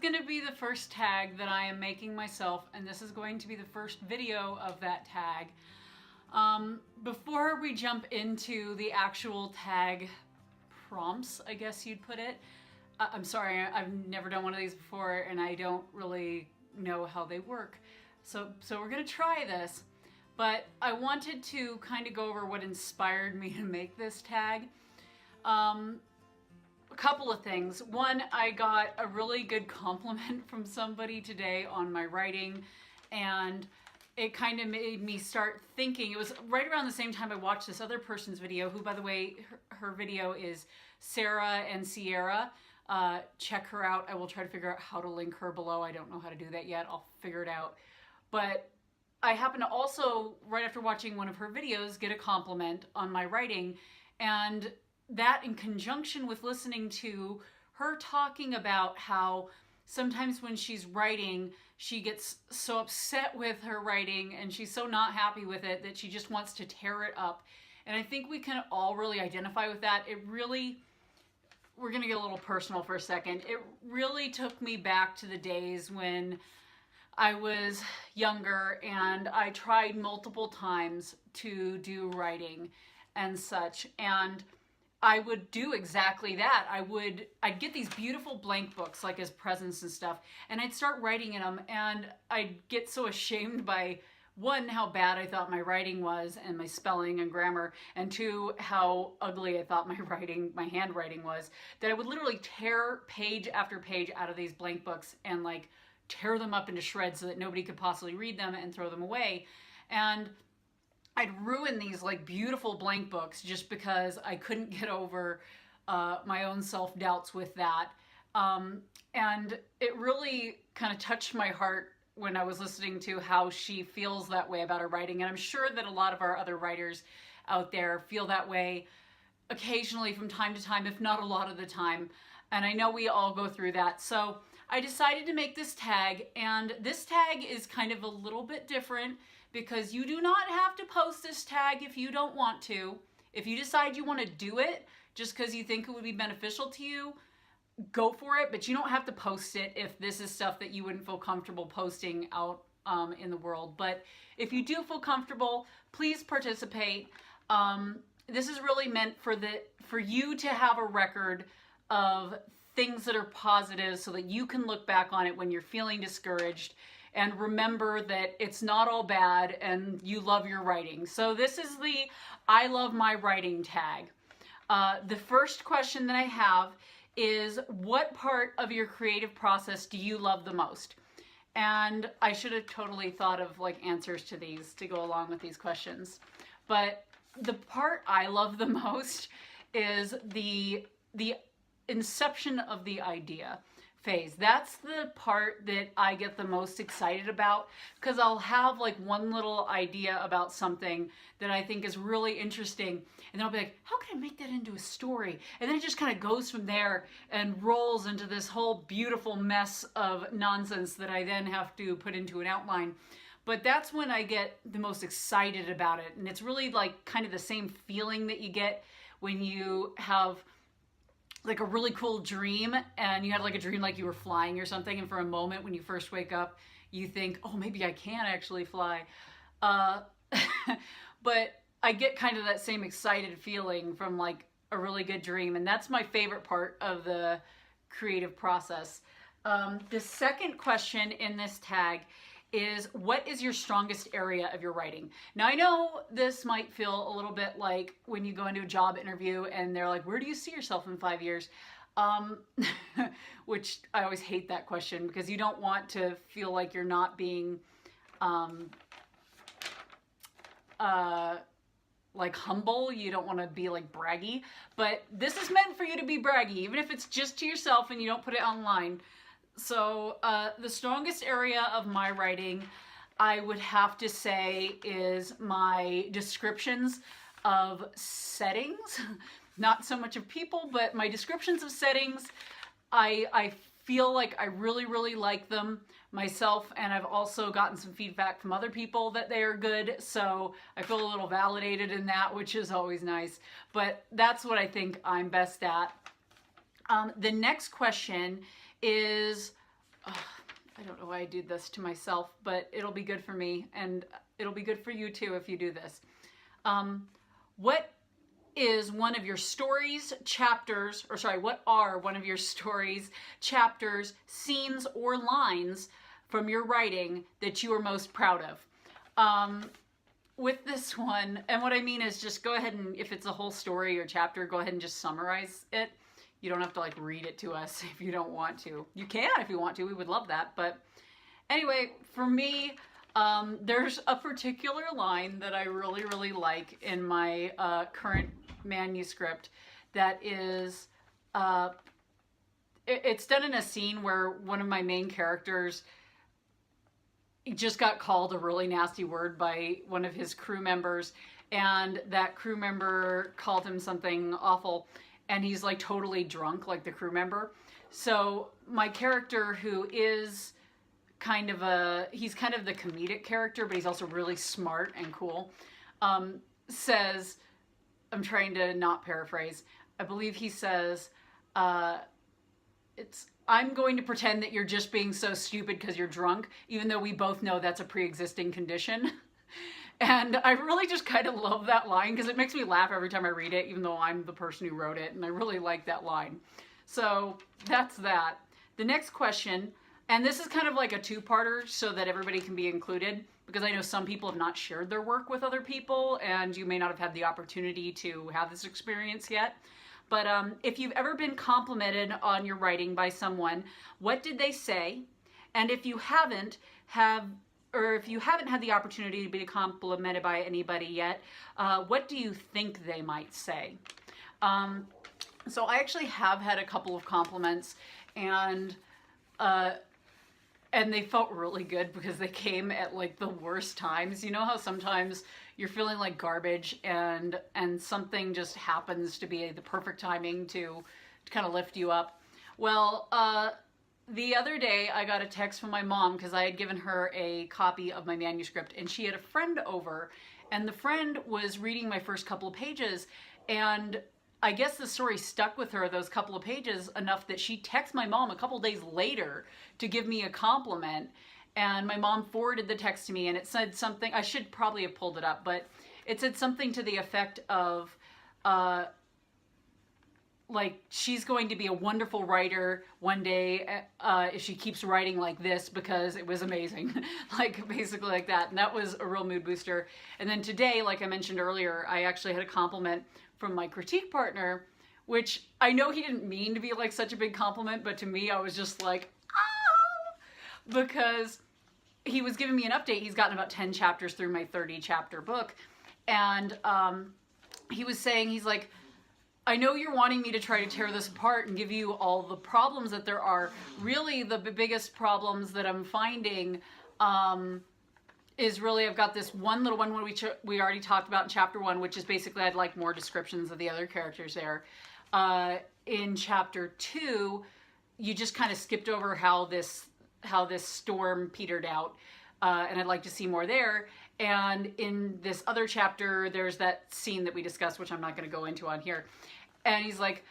going to be the first tag that I am making myself, and this is going to be the first video of that tag. Before we jump into the actual tag prompts, I guess you'd put it, I'm sorry, I've never done one of these before and I don't really know how they work. So we're going to try this, but I wanted to kind of go over what inspired me to make this tag. A couple of things. One, I got a really good compliment from somebody today on my writing, and it kind of made me start thinking. It was right around the same time I watched this other person's video, who, by the way, her video is Sarah and Sierra. Check her out. I will try to figure out how to link her below. I don't know how to do that yet. I'll figure it out. But I happened to also, right after watching one of her videos, get a compliment on my writing, and that in conjunction with listening to her talking about how sometimes when she's writing, she gets so upset with her writing and she's so not happy with it that she just wants to tear it up. And I think we can all really identify with that. It really, we're gonna get a little personal for a second. It really took me back to the days when I was younger and I tried multiple times to do writing and such, and I would do exactly that. I'd get these beautiful blank books like as presents and stuff, and I'd start writing in them, and I'd get so ashamed by, one, how bad I thought my writing was and my spelling and grammar, and two, how ugly I thought my handwriting was, that I would literally tear page after page out of these blank books and like tear them up into shreds so that nobody could possibly read them and throw them away. And I'd ruin these like beautiful blank books just because I couldn't get over my own self-doubts with that. And it really kind of touched my heart when I was listening to how she feels that way about her writing. And I'm sure that a lot of our other writers out there feel that way occasionally from time to time, if not a lot of the time. And I know we all go through that. So I decided to make this tag, and this tag is kind of a little bit different because you do not have to post this tag if you don't want to. If you decide you want to do it just because you think it would be beneficial to you, go for it, but you don't have to post it if this is stuff that you wouldn't feel comfortable posting out in the world. But if you do feel comfortable, please participate. This is really meant for you to have a record of things that are positive so that you can look back on it when you're feeling discouraged and remember that it's not all bad and you love your writing. So this is the I love my writing tag. The first question that I have is, what part of your creative process do you love the most? And I should have totally thought of like answers to these to go along with these questions. But the part I love the most is the inception of the idea phase. That's the part that I get the most excited about, because I'll have like one little idea about something that I think is really interesting, and then I'll be like, how can I make that into a story? And then it just kind of goes from there and rolls into this whole beautiful mess of nonsense that I then have to put into an outline. But that's when I get the most excited about it, and it's really like kind of the same feeling that you get when you have like a really cool dream, and you had like a dream like you were flying or something, and for a moment when you first wake up you think, oh, maybe I can actually fly. But I get kind of that same excited feeling from like a really good dream, and that's my favorite part of the creative process. The second question in this tag is, what is your strongest area of your writing? Now I know this might feel a little bit like when you go into a job interview and they're like, where do you see yourself in 5 years? Which I always hate that question, because you don't want to feel like you're not being like humble. You don't want to be like braggy, but this is meant for you to be braggy, even if it's just to yourself and you don't put it online. So the strongest area of my writing, I would have to say, is my descriptions of settings. Not so much of people, but my descriptions of settings. I feel like I really, really like them myself, and I've also gotten some feedback from other people that they are good, so I feel a little validated in that, which is always nice. But that's what I think I'm best at. The next question is, I don't know why I did this to myself, but it'll be good for me, and it'll be good for you too if you do this. What is one of your stories, chapters, or sorry, what are one of your stories, chapters, scenes, or lines from your writing that you are most proud of? With this one, and what I mean is just go ahead and, if it's a whole story or chapter, go ahead and just summarize it. You don't have to like read it to us if you don't want to. You can if you want to, we would love that. But anyway, for me, there's a particular line that I really, really like in my current manuscript that is, it's done in a scene where one of my main characters just got called a really nasty word by one of his crew members, and that crew member called him something awful, and he's like totally drunk, like the crew member. So my character, who is he's kind of the comedic character, but he's also really smart and cool, says, I'm trying to not paraphrase, I believe he says, I'm going to pretend that you're just being so stupid because you're drunk, even though we both know that's a pre-existing condition. And I really just kind of love that line because it makes me laugh every time I read it, even though I'm the person who wrote it, and I really like that line. So that's that. The next question, and this is kind of like a two-parter so that everybody can be included, because I know some people have not shared their work with other people, and you may not have had the opportunity to have this experience yet. But if you've ever been complimented on your writing by someone, what did they say? And if you haven't had the opportunity to be complimented by anybody yet, what do you think they might say? So I actually have had a couple of compliments, and they felt really good because they came at like the worst times. You know how sometimes you're feeling like garbage and something just happens to be the perfect timing to kind of lift you up? Well, the other day I got a text from my mom because I had given her a copy of my manuscript, and she had a friend over, and the friend was reading my first couple of pages, and I guess the story stuck with her, those couple of pages, enough that she texted my mom a couple days later to give me a compliment. And my mom forwarded the text to me, and it said something, I should probably have pulled it up, but it said something to the effect of, like, she's going to be a wonderful writer one day if she keeps writing like this, because it was amazing. Like, basically like that. And that was a real mood booster. And then today, like I mentioned earlier, I actually had a compliment from my critique partner, which I know he didn't mean to be like such a big compliment, but to me, I was just like, ah! Because he was giving me an update. He's gotten about 10 chapters through my 30 chapter book. And he was saying, he's like, I know you're wanting me to try to tear this apart and give you all the problems that there are. Really, the biggest problems that I'm finding is really, I've got this one little one we already talked about in chapter 1, which is basically I'd like more descriptions of the other characters there. In chapter 2, you just kind of skipped over how this storm petered out, and I'd like to see more there. And in this other chapter, there's that scene that we discussed, which I'm not going to go into on here. And he's like,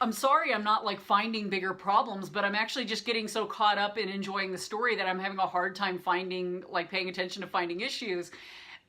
I'm sorry I'm not like finding bigger problems, but I'm actually just getting so caught up in enjoying the story that I'm having a hard time paying attention to finding issues.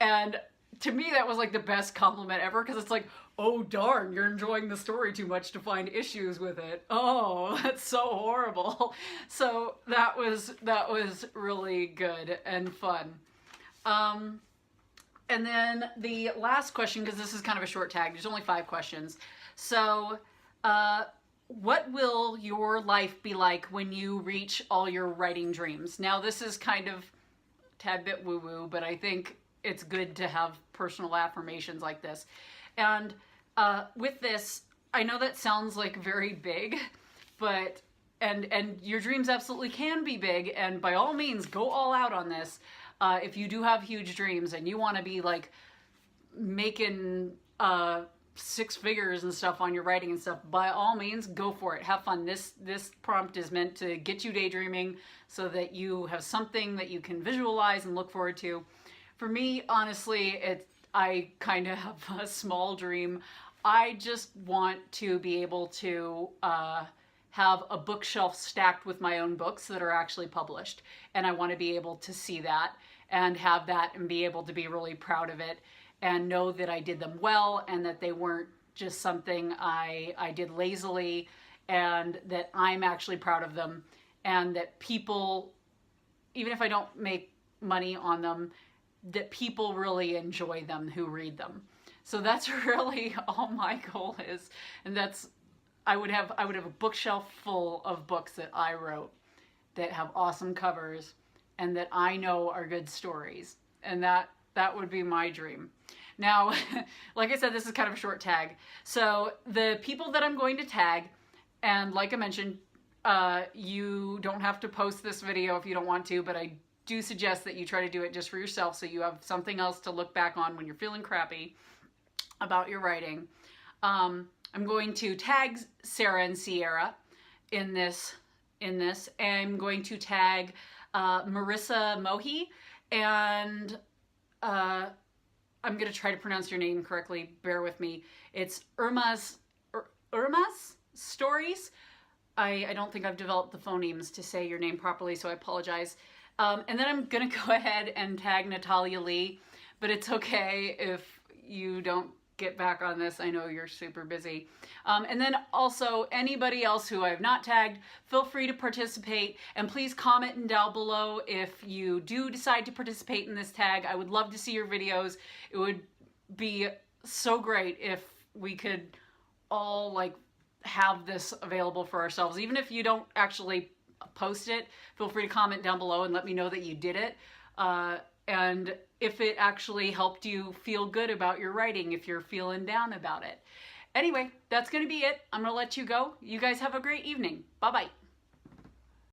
And to me, that was like the best compliment ever, because it's like, oh darn, you're enjoying the story too much to find issues with it. Oh, that's so horrible. So that was really good and fun. And then the last question, because this is kind of a short tag, there's only 5 questions. So, what will your life be like when you reach all your writing dreams? Now, this is kind of a tad bit woo-woo, but I think it's good to have personal affirmations like this. And with this, I know that sounds like very big, but, and your dreams absolutely can be big, and by all means, go all out on this. If you do have huge dreams and you want to be like making 6 figures and stuff on your writing and stuff, by all means, go for it. Have fun. This prompt is meant to get you daydreaming so that you have something that you can visualize and look forward to. For me, honestly, I kind of have a small dream. I just want to be able to have a bookshelf stacked with my own books that are actually published. And I want to be able to see that and have that and be able to be really proud of it and know that I did them well and that they weren't just something I did lazily, and that I'm actually proud of them, and that people, even if I don't make money on them, that people really enjoy them who read them. So that's really all my goal is. And that's, I would have a bookshelf full of books that I wrote that have awesome covers and that I know are good stories. And that would be my dream. Now, like I said, this is kind of a short tag. So the people that I'm going to tag, and like I mentioned, you don't have to post this video if you don't want to, but I do suggest that you try to do it just for yourself so you have something else to look back on when you're feeling crappy about your writing. I'm going to tag Sarah and Sierra in this. I'm going to tag Marissa Mohi, and I'm going to try to pronounce your name correctly. Bear with me. It's Irma's Stories. I don't think I've developed the phonemes to say your name properly, so I apologize. And then I'm going to go ahead and tag Natalia Lee, but it's okay if you don't get back on this. I know you're super busy. And then also anybody else who I've not tagged, feel free to participate, and please comment down below if you do decide to participate in this tag. I would love to see your videos. It would be so great if we could all like have this available for ourselves. Even if you don't actually post it, feel free to comment down below and let me know that you did it. And if it actually helped you feel good about your writing, if you're feeling down about it. Anyway, that's going to be it. I'm going to let you go. You guys have a great evening. Bye-bye.